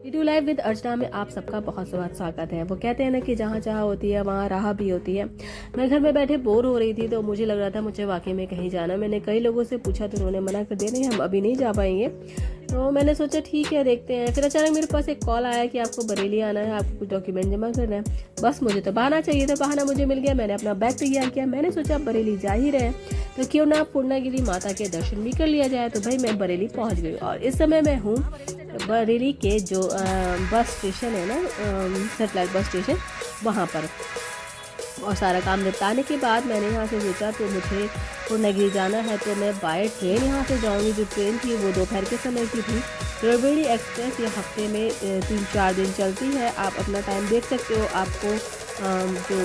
YouTube live with अर्चना में आप सबका बहुत बहुत स्वागत है। वो कहते हैं ना कि जहाँ चाह होती है वहाँ राह भी होती है। मैं घर में बैठे बोर हो रही थी तो मुझे लग रहा था मुझे वाकई में कहीं जाना। मैंने कई लोगों से पूछा तो उन्होंने मना कर दिया, नहीं हम अभी नहीं जा पाएंगे। तो मैंने सोचा ठीक है देखते हैं। फिर अचानक मेरे पास एक कॉल आया कि आपको बरेली आना है, आपको कुछ डॉक्यूमेंट जमा करना है। बस मुझे तो बहाना चाहिए था, बहाना मुझे मिल गया। मैंने अपना बैग तैयार किया। मैंने सोचा अब बरेली जा ही रहे तो क्यों ना पूर्णागिरी माता के दर्शन भी कर लिया जाए। तो भाई मैं बरेली पहुँच गई और इस समय मैं हूँ बरेली के जो बस स्टेशन है ना, सेटेलाइट बस स्टेशन, वहाँ पर। और सारा काम निपटाने के बाद मैंने यहाँ से सोचा तो मुझे पूर्णागिरी जाना है तो मैं बाय ट्रेन यहाँ से जाऊँगी। जो ट्रेन थी वो दोपहर के समय की थी। त्रिवेणी एक्सप्रेस ये हफ्ते में 3-4 दिन चलती है। आप अपना टाइम देख सकते हो। आपको जो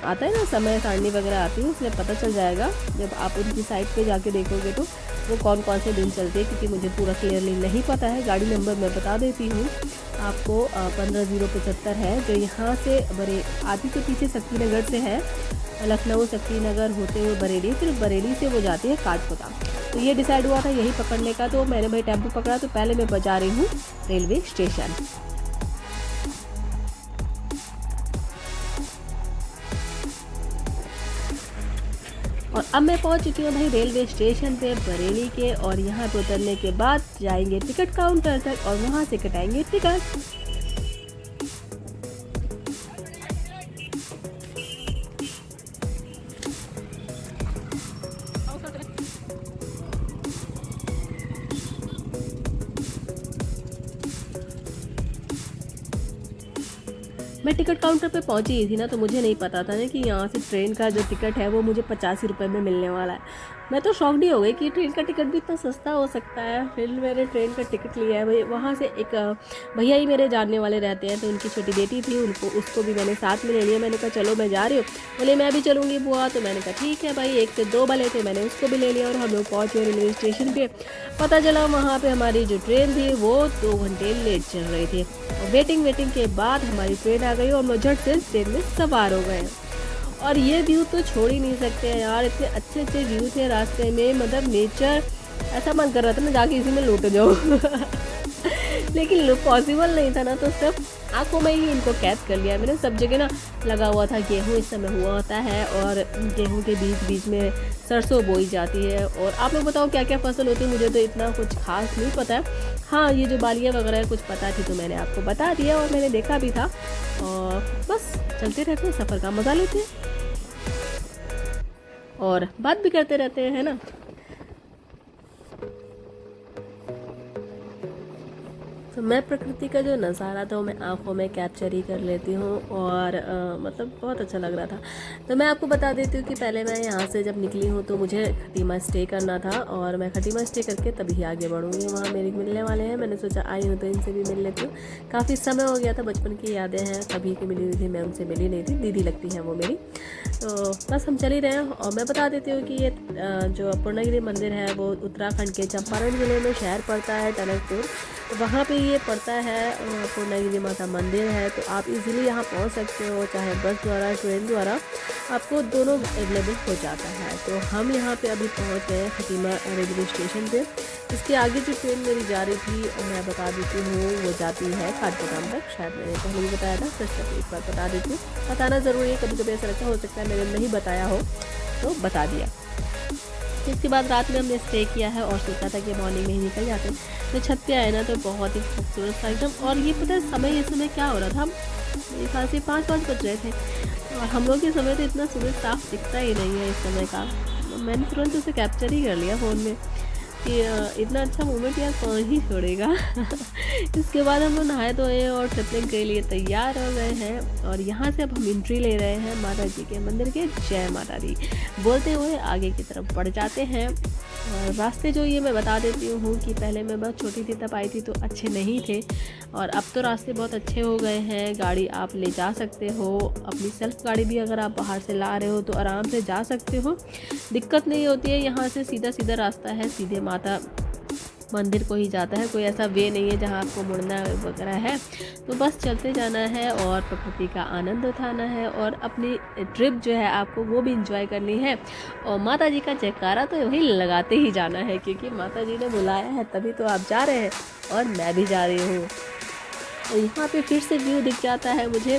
आता है ना समय सारणी वगैरह आती है उसमें पता चल जाएगा जब आप उनकी साइट पे जाके देखोगे तो वो कौन कौन से दिन चलते हैं, क्योंकि मुझे पूरा क्लियरली नहीं पता है। गाड़ी नंबर मैं बता देती हूँ आपको, 15075 है जो यहाँ से बरे आती तो पीछे शक्तिनगर से है, लखनऊ शक्तिनगर होते हुए बरेली, फिर बरेली से वो जाती है काठगोदाम। तो ये डिसाइड हुआ था यही पकड़ने का, तो मैंने भाई टेम्पो पकड़ा। तो पहले मैं बजा रही हूँ रेलवे स्टेशन। और अब मैं पहुंच चुकी हूँ भाई रेलवे स्टेशन पे बरेली के। और यहाँ पे उतरने के बाद जाएंगे टिकट काउंटर तक और वहाँ से कटाएंगे टिकट। मैं टिकट काउंटर पे पहुंची ही थी ना, तो मुझे नहीं पता था ना कि यहाँ से ट्रेन का जो टिकट है वो मुझे 85 रुपये में मिलने वाला है। मैं तो शॉक्ड ही हो गई कि ट्रेन का टिकट भी इतना सस्ता हो सकता है। फिर मैंने ट्रेन का टिकट लिया है भाई। वहाँ से एक भैया ही मेरे जानने वाले रहते हैं, तो उनकी छोटी बेटी थी, उसको भी मैंने साथ में ले लिया। मैंने कहा चलो मैं जा रही हूँ। बोले मैं भी चलूँगी बुआ। तो मैंने कहा ठीक है भाई, 1 से 2 भले थे, मैंने उसको भी ले लिया। और हम लोग पहुँचे रेलवे स्टेशन पर। पता चला वहाँ पर हमारी जो ट्रेन थी वो 2 घंटे लेट चल रही थी। और वेटिंग के बाद हमारी ट्रेन आ गई और हम झट से ट्रेन में सवार हो गए। और ये व्यू तो छोड़ ही नहीं सकते हैं यार, इतने अच्छे अच्छे व्यू थे रास्ते में। मतलब नेचर, ऐसा मन कर रहा था ना जाके इसी में लौट जाओ लेकिन पॉसिबल नहीं था ना, तो सब आंखों में ही इनको कैद कर लिया मैंने। सब जगह ना लगा हुआ था गेहूँ, इस समय हुआ होता है, और गेहूँ के बीच बीच में सरसों बोई जाती है। और आप लोग बताओ क्या क्या फसल होती है, मुझे तो इतना कुछ खास नहीं पता है। हाँ, ये जो बालियाँ वगैरह कुछ पता थी तो मैंने आपको बता दिया और मैंने देखा भी था। और बस चलते रहते हैं, सफ़र का मज़ा लेते हैं और बात भी करते रहते हैं, है ना। तो मैं प्रकृति का जो नज़ारा था वो मैं आँखों में कैप्चर ही कर लेती हूँ। और मतलब बहुत अच्छा लग रहा था। तो मैं आपको बता देती हूँ कि पहले मैं यहाँ से जब निकली हूँ तो मुझे खटीमा स्टे करना था, और मैं खटीमा स्टे करके तभी आगे बढ़ूँगी। वहाँ मेरे मिलने वाले हैं, मैंने सोचा आई हूँ तो इनसे भी मिल लेती हूँ। काफ़ी समय हो गया था, बचपन की यादें हैं, कभी की मिली हुई थी, मैं उनसे मिली नहीं थी, दीदी लगती हैं वो मेरी। तो बस हम चल ही रहे हैं। और मैं बता देती हूँ कि ये जो पूर्णागिरी मंदिर है वो उत्तराखंड के चंपारण ज़िले में शहर पड़ता है टनकपुर, तो वहाँ पे ये पड़ता है पूर्णागिरी माता मंदिर है। तो आप इजीली यहाँ पहुँच सकते हो, चाहे बस द्वारा ट्रेन द्वारा, आपको दोनों अवेलेबल हो जाता है। तो हम यहाँ पे अभी पहुँच गए खटीमा रेलवे स्टेशन पे। इसके आगे जो ट्रेन मेरी जा रही थी और मैं बता देती हूँ वो जाती है काठगोदाम तक। शायद मैंने पहले भी बताया था, फिर एक बार बता देती हूँ। बताना ज़रूरी है, कभी कभी ऐसा लगता हो सकता है मैंने नहीं बताया हो, तो बता दिया। इसके बाद रात में हमने स्टे किया है और सोचा था कि मॉर्निंग में ही निकल जाते हैं। तो छत पे आए ना तो बहुत ही खूबसूरत था एकदम। और ये पता है समय, इस समय क्या हो रहा था, मेरे ख्याल से 5 बज रहे थे और हम लोग के समय तो इतना सूरज साफ दिखता ही नहीं है इस समय का। मैंने तुरंत उसे कैप्चर ही कर लिया फ़ोन में कि इतना अच्छा मोमेंट यार कौन ही छोड़ेगा इसके बाद हम लोग नहाए धोए और ट्रिपलिंग के लिए तैयार हो गए हैं। और यहाँ से अब हम एंट्री ले रहे हैं माता जी के मंदिर के। जय माता दी बोलते हुए आगे की तरफ बढ़ जाते हैं। रास्ते जो ये मैं बता देती हूँ कि पहले मैं बहुत छोटी थी तब आई थी तो अच्छे नहीं थे, और अब तो रास्ते बहुत अच्छे हो गए हैं। गाड़ी आप ले जा सकते हो, अपनी सेल्फ गाड़ी भी अगर आप बाहर से ला रहे हो तो आराम से जा सकते हो, दिक्कत नहीं होती है। यहाँ से सीधा सीधा रास्ता है, सीधे माता मंदिर को ही जाता है। कोई ऐसा वे नहीं है जहाँ आपको मुड़ना वगैरह है। तो बस चलते जाना है और प्रकृति का आनंद उठाना है और अपनी ट्रिप जो है आपको वो भी इंजॉय करनी है। और माता जी का जयकारा तो वही लगाते ही जाना है, क्योंकि माता जी ने बुलाया है तभी तो आप जा रहे हैं और मैं भी जा रही हूँ। और यहाँ पे फिर से व्यू दिख जाता है मुझे।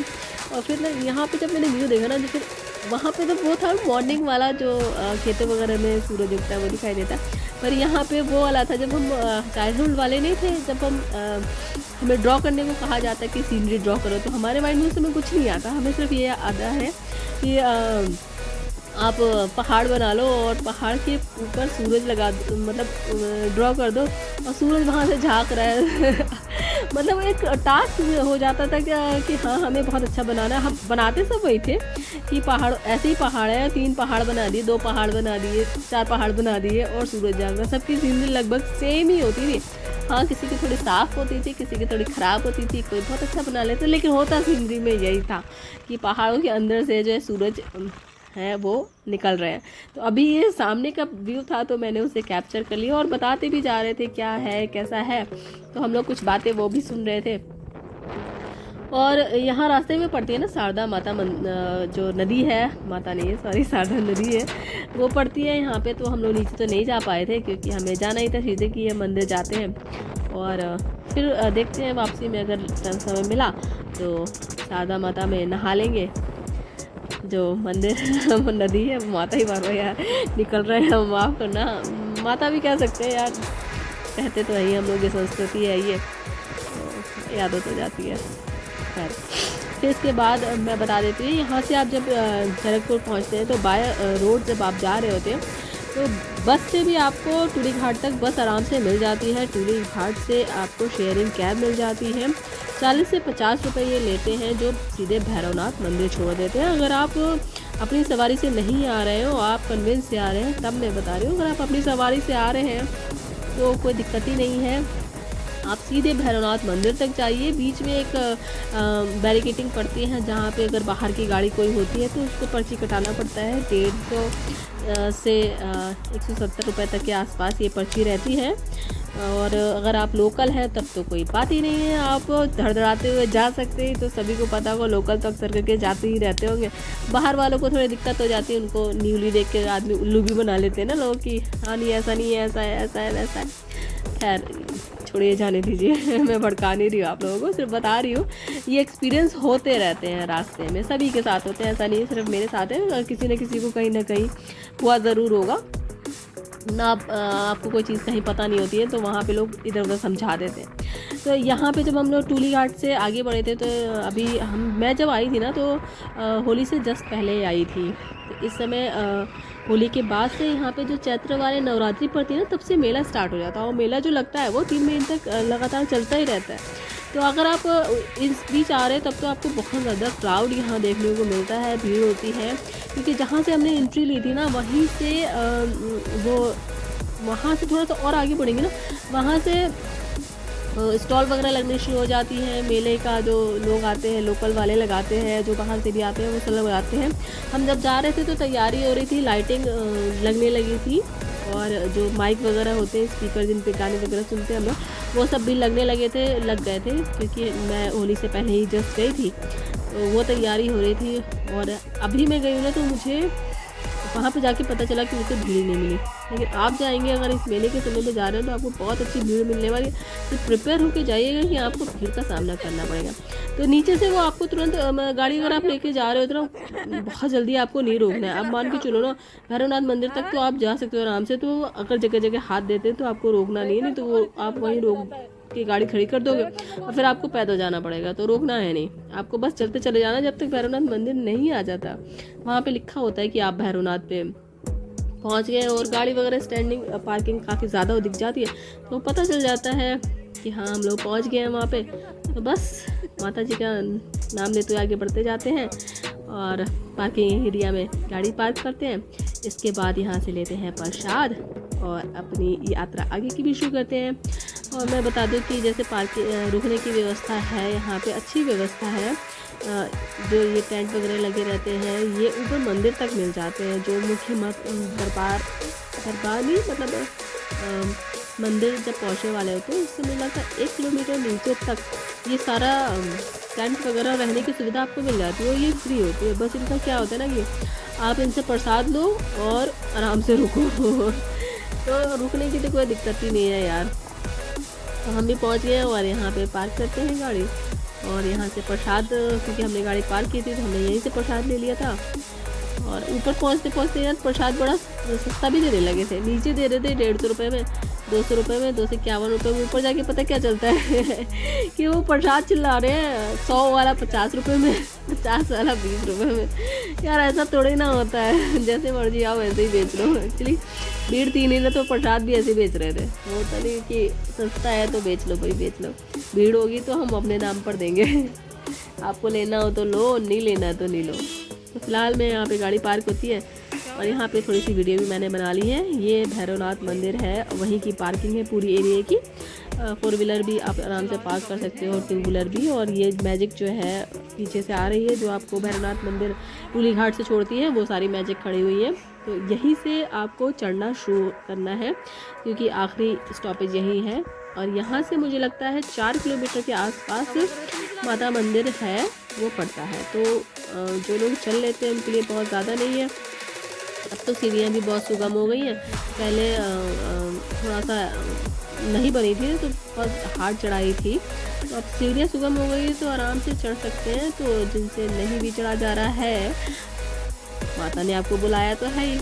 और फिर ना यहाँ पे जब मैंने व्यू देखा ना, तो फिर वहाँ पे तो वो था मॉर्निंग वाला जो खेतों वगैरह में सूरज उगता है वो दिखाई देता है, पर यहाँ पे वो वाला था जब हम चाइल्डहुड वाले नहीं थे, जब हम हमें ड्रॉ करने को कहा जाता है कि सीनरी ड्रॉ करो, तो हमारे माइंड में उस समय कुछ नहीं आता, हमें सिर्फ ये आता है कि आप पहाड़ बना लो और पहाड़ के ऊपर सूरज लगा दो, मतलब ड्रॉ कर दो और सूरज वहाँ से झांक रहा है मतलब एक टास्क हो जाता था क्या कि हाँ हमें बहुत अच्छा बनाना है। हम बनाते सब वही थे कि पहाड़ ऐसे ही पहाड़ है, 3 पहाड़ बना दिए, 2 पहाड़ बना दिए, 4 पहाड़ बना दिए और सूरज झांक रहा। सबकी सीनरी लगभग सेम ही होती थी। हाँ, किसी की थोड़ी साफ़ होती थी, किसी की थोड़ी ख़राब होती थी, कोई बहुत अच्छा बना लेते, लेकिन होता सीनरी में यही था कि पहाड़ों के अंदर से जो है सूरज है वो निकल रहे हैं। तो अभी ये सामने का व्यू था तो मैंने उसे कैप्चर कर लिया और बताते भी जा रहे थे क्या है कैसा है, तो हम लोग कुछ बातें वो भी सुन रहे थे। और यहाँ रास्ते में पड़ती है ना शारदा माता जो नदी है, माता नहीं है सॉरी, शारदा नदी है, वो पड़ती है यहाँ पे। तो हम लोग नीचे तो नहीं जा पाए थे क्योंकि हमें जाना ही था सीधे कि ये मंदिर जाते हैं और फिर देखते हैं वापसी में अगर समय मिला तो शारदा माता में नहा लेंगे। जो मंदिर नदी है वो माता ही बार बार यार निकल रहे हैं, माफ़ करना, माता भी कह सकते हैं यार, कहते तो यही हम लोग की संस्कृति है ये, तो याद हो जाती है। खैर, फिर इसके बाद मैं बता देती हूँ, यहाँ से आप जब खड़गपुर पहुँचते हैं तो बाय रोड जब आप जा रहे होते हैं तो बस से भी आपको टूली घाट तक बस आराम से मिल जाती है। टूली घाट से आपको शेयरिंग कैब मिल जाती है, 40 से 50 रुपये ये लेते हैं जो सीधे भैरवनाथ मंदिर छोड़ देते हैं। अगर आप अपनी सवारी से नहीं आ रहे हो, आप कन्वेंस से आ रहे हैं, तब मैं बता रही हूँ, अगर आप अपनी सवारी से आ रहे हैं तो कोई दिक्कत ही नहीं है, आप सीधे भैरवनाथ मंदिर तक जाइए। बीच में एक बैरिकेटिंग पड़ती है जहाँ पे अगर बाहर की गाड़ी कोई होती है तो उसको पर्ची कटाना पड़ता है, 150 से 170 रुपये तक के आसपास ये पर्ची रहती है। और अगर आप लोकल हैं तब तो कोई बात ही नहीं है, आप धड़धड़ाते हुए जा सकते हैं। तो सभी को पता होगा, लोकल तो अक्सर करके जाते ही रहते होंगे। बाहर वालों को थोड़ी दिक्कत हो जाती है, उनको न्यूली देख के आदमी उल्लू भी बना लेते हैं ना लोग कि हाँ नहीं ऐसा नहीं है, ऐसा है, ऐसा है, वैसा है। खैर छोड़िए, जाने दीजिए मैं भड़का नहीं रही हूँ आप लोगों को, सिर्फ बता रही हूँ ये एक्सपीरियंस होते रहते हैं रास्ते में, सभी के साथ होते हैं, ऐसा नहीं सिर्फ मेरे साथ है, किसी न किसी को कहीं ना कहीं हुआ ज़रूर होगा ना। आपको कोई चीज़ कहीं पता नहीं होती है तो वहाँ पे लोग इधर उधर समझा देते हैं। तो यहाँ पे जब हम लोग टूली घाट से आगे बढ़े थे तो अभी मैं जब आई थी ना तो होली से जस्ट पहले आई थी। तो इस समय होली के बाद से यहाँ पे जो चैत्र वाले नवरात्रि पड़ती है ना, तब से मेला स्टार्ट हो जाता है और मेला जो लगता है वो 3 महीने तक लगातार चलता ही रहता है। तो अगर आप इस बीच आ रहे हैं तब तो आपको बहुत ज़्यादा क्राउड यहाँ देखने को मिलता है, भीड़ होती है, क्योंकि जहाँ से हमने एंट्री ली थी ना वहीं से वहाँ से थोड़ा सा और आगे बढ़ेंगे ना, वहाँ से स्टॉल वगैरह लगने शुरू हो जाती हैं। मेले का जो लोग आते हैं, लोकल वाले लगाते हैं, जो बाहर से भी आते हैं वो सब लगाते हैं। हम जब जा रहे थे तो तैयारी हो रही थी, लाइटिंग लगने लगी थी और जो माइक वगैरह होते हैं, स्पीकर जिन पे गाने वगैरह सुनते हैं हम लोग, वो सब भी लगने लग गए थे क्योंकि मैं होली से पहले ही जस्ट गई थी तो वो तैयारी हो रही थी। और अभी मैं गई हूँ ना तो मुझे वहाँ पे जाके पता चला कि मुझे भीड़ नहीं मिली। लेकिन आप जाएंगे अगर इस मेले के समय में जा रहे हो तो आपको बहुत अच्छी भीड़ मिलने वाली है, तो प्रिपेयर होकर जाइएगा कि आपको भीड़ का सामना करना पड़ेगा। तो नीचे से वो आपको तुरंत गाड़ी अगर आप लेके जा रहे हो तो बहुत जल्दी आपको नहीं रोकना है। आप मान के चलो ना, भैरवनाथ मंदिर तक तो आप जा सकते हो आराम से, तो अगर जगह जगह हाथ देते हैं तो आपको रोकना नहीं है, नहीं तो वो आप वहीं रोक की गाड़ी खड़ी कर दोगे और फिर आपको पैदल जाना पड़ेगा, तो रोकना है नहीं, आपको बस चलते चले जाना जब तक भैरवनाथ मंदिर नहीं आ जाता। वहाँ पे लिखा होता है कि आप भैरवनाथ पे पहुँच गए और गाड़ी वगैरह स्टैंडिंग पार्किंग काफ़ी ज़्यादा दिख जाती है तो पता चल जाता है कि हाँ हम लोग पहुँच गए हैं वहाँ पे। तो बस माता जी का नाम लेते हुए आगे बढ़ते जाते हैं और पार्किंग एरिया में गाड़ी पार्क करते हैं। इसके बाद यहाँ से लेते हैं प्रसाद और अपनी यात्रा आगे की भी शुरू करते हैं। और मैं बता दूं कि जैसे रुकने की व्यवस्था है, यहाँ पे अच्छी व्यवस्था है। जो ये टेंट वगैरह लगे रहते हैं ये ऊपर मंदिर तक मिल जाते हैं। जो मुख्य दरबार नहीं मतलब मंदिर जब पहुँचने वाले होते हैं उससे मिला था 1 किलोमीटर नीचे तक ये सारा टेंट वगैरह रहने की सुविधा आपको मिल जाती है और ये फ्री होती है। बस इनका क्या होता है ना कि आप इनसे प्रसाद लो और आराम से रुको तो रुकने की तो कोई दिक्कत ही नहीं है यार। तो हम भी पहुंच गए और यहाँ पे पार्क करते हैं गाड़ी और यहाँ से प्रसाद, क्योंकि हमने गाड़ी पार्क की थी तो हमने यहीं से प्रसाद ले लिया था। और ऊपर पहुँचते पहुँचते यार प्रसाद बड़ा सस्ता भी देने लगे थे, नीचे दे रहे थे 150 रुपये में, 200 रुपये में, 251 रुपये में। ऊपर जाके पता क्या चलता है कि वो प्रसाद चिल्ला रहे हैं 100 वाला 50 रुपये में, 50 वाला 20 रुपये में। यार ऐसा थोड़ी ना होता है, जैसे मर्जी आओ वैसे ही बेच लो। एक्चुअली भीड़ थी नहीं ना, तो प्रसाद भी ऐसे बेच रहे थे। होता नहीं कि सस्ता है तो बेच लो भाई, बेच लो। भीड़ होगी तो हम अपने दाम पर देंगे, आपको लेना हो तो लो, नहीं लेना तो नहीं लो। तो फिलहाल मैं यहाँ पे गाड़ी पार्क होती है और यहाँ पे थोड़ी सी वीडियो भी मैंने बना ली है। ये भैरवनाथ मंदिर है, वहीं की पार्किंग है पूरी एरिया की। 4 व्हीलर भी आप आराम से पार्क कर सकते हो, 2 व्हीलर भी। और ये मैजिक जो है पीछे से आ रही है, जो आपको भैरवनाथ मंदिर टूली घाट से छोड़ती है, वो सारी मैजिक खड़ी हुई है। तो यहीं से आपको चढ़ना शुरू करना है, क्योंकि आखिरी स्टॉपेज यही है। और यहाँ से मुझे लगता है 4 किलोमीटर के आसपास माता मंदिर है, वो पड़ता है। तो जो लोग चल लेते हैं उनके लिए बहुत ज़्यादा नहीं है। अब तो सीढ़ियाँ भी बहुत सुगम हो गई हैं, पहले थोड़ा सा नहीं बनी थी तो बहुत हार्ड चढ़ाई थी, तो अब सीढ़ियाँ सुगम हो गई तो आराम से चढ़ सकते हैं। तो जिनसे नहीं भी चढ़ा जा रहा है, माता ने आपको बुलाया तो है ही,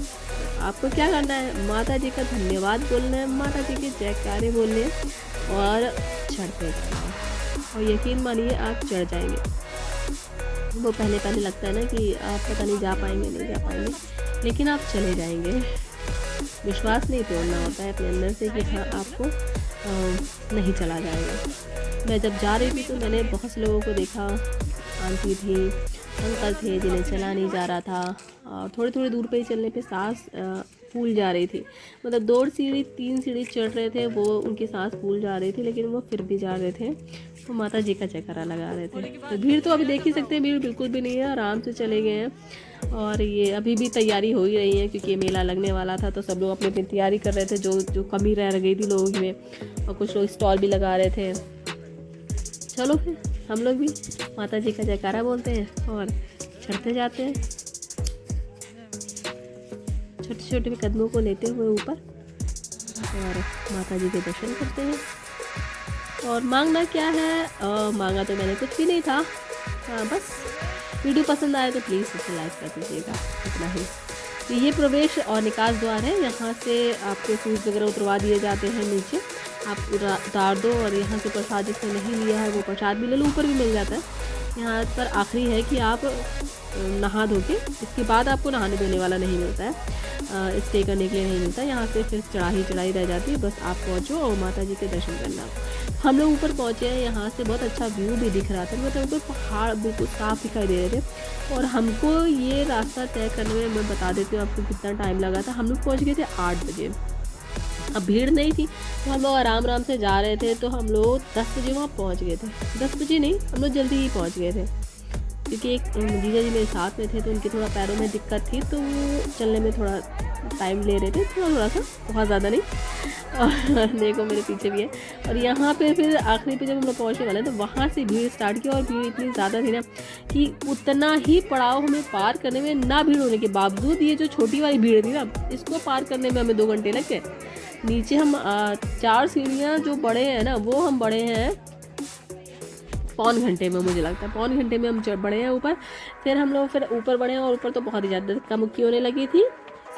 आपको क्या करना है, माता जी का धन्यवाद बोलना है, माता जी के जयकारे बोलने और चढ़ते जाना है। और यकीन मानिए आप चढ़ जाएंगे। वो पहले लगता है ना कि आप पता नहीं जा पाएंगे, नहीं जा पाएंगे, लेकिन आप चले जाएंगे। विश्वास नहीं तोड़ना होता है अपने अंदर से कि हाँ आपको नहीं चला जाएगा। मैं जब जा रही थी तो मैंने बहुत से लोगों को देखा, आंटी थी, अंकल थे जिन्हें चला नहीं जा रहा था, और थोड़ी दूर पे ही चलने पे सांस फूल जा रही थी। मतलब 2 सीढ़ी 3 सीढ़ी चढ़ रहे थे वो, उनकी सांस फूल जा रही थी, लेकिन वो फिर भी जा रहे थे, तो माता जी का जयकारा लगा रहे थे। तो भीड़ तो अभी देख ही सकते हैं, भीड़ बिल्कुल भी नहीं है, आराम से चले गए हैं। और ये अभी भी तैयारी हो ही रही है, क्योंकि ये मेला लगने वाला था, तो सब लोग अपनी तैयारी कर रहे थे, जो कमी रह गई थी लोगों में। और कुछ लोग स्टॉल भी लगा रहे थे। चलो फिर हम लोग भी माता जी का जयकारा बोलते हैं और चढ़ते जाते हैं, छोटे छोटे कदमों को लेते हुए ऊपर, और माता जी के दर्शन करते हैं। और मांगना क्या है, मांगा तो मैंने कुछ भी नहीं था। हाँ, बस वीडियो पसंद आए तो प्लीज़ इसे लाइक कर दीजिएगा, इतना ही। तो ये प्रवेश और निकास द्वार है, यहाँ से आपके शूज़ वगैरह उतरवा दिए जाते हैं नीचे, आप उतार दो। और यहाँ से प्रसाद जिसने नहीं लिया है वो प्रसाद भी ले लो, ऊपर भी मिल जाता है। यहाँ पर आखिरी है कि आप नहा धो के, इसके बाद आपको नहाने धोने वाला नहीं मिलता है, स्टे करने के लिए नहीं मिलता। यहाँ से फिर चढ़ाई रह जाती है, बस आप पहुँचो और माता जी के दर्शन करना। हम लोग ऊपर पहुँचे हैं, यहाँ से बहुत अच्छा व्यू भी दिख रहा था, मतलब ऊपर पहाड़ बिल्कुल साफ दिखाई दे रहे थे। और हमको ये रास्ता तय करने में, मैं बता देती हूँ आपको कितना टाइम लगा था। हम लोग पहुँच गए थे 8 बजे, अब भीड़ नहीं थी तो हम लोग आराम से जा रहे थे। तो हम लोग 10 बजे वहाँ पहुँच गए थे, 10 बजे नहीं, हम लोग जल्दी ही पहुँच गए थे, क्योंकि एक जीजा जी मेरे साथ में थे, तो उनके थोड़ा पैरों में दिक्कत थी, तो वो चलने में थोड़ा टाइम ले रहे थे, थोड़ा सा, बहुत ज़्यादा नहीं। और देखो मेरे पीछे भी है। और यहाँ पे फिर आखिरी पे जब हम लोग पहुँचने वाले तो वहाँ से भीड़ स्टार्ट की, और भीड़ इतनी ज़्यादा थी ना कि उतना ही पड़ाव हमें पार करने में, ना भीड़ होने के बावजूद, ये जो छोटी वाली भीड़ थी ना, इसको पार करने में हमें 2 घंटे लग गए। नीचे हम 4 सीढ़ियाँ जो बड़े हैं ना, वो हम बड़े हैं 1.25 घंटे में, मुझे लगता है 1.25 घंटे में हम बढ़े हैं ऊपर। फिर हम लोग फिर ऊपर बढ़े हैं, और ऊपर तो बहुत ही ज़्यादा धक्का मुक्की होने लगी थी,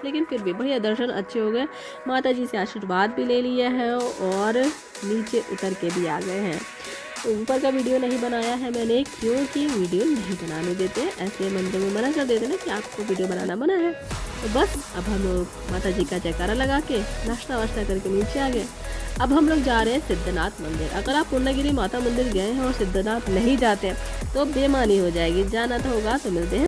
लेकिन फिर भी बढ़िया दर्शन अच्छे हो गए। माता जी से आशीर्वाद भी ले लिया है और नीचे उतर के भी आ गए हैं। तो ऊपर का वीडियो नहीं बनाया है मैंने, क्योंकि वीडियो नहीं बनाने देते, ऐसे मंदिर में मना कर देते ना कि आपको वीडियो बनाना मना है। तो बस अब हम लोग माता जी का जयकारा लगा के नाश्ता वाश्ता करके नीचे आ गए। अब हम लोग जा रहे हैं सिद्धनाथ मंदिर। अगर आप पूर्णागिरी माता मंदिर गए हैं और सिद्धनाथ नहीं जाते हैं तो बेमानी हो जाएगी, जाना तो होगा। तो मिलते हैं।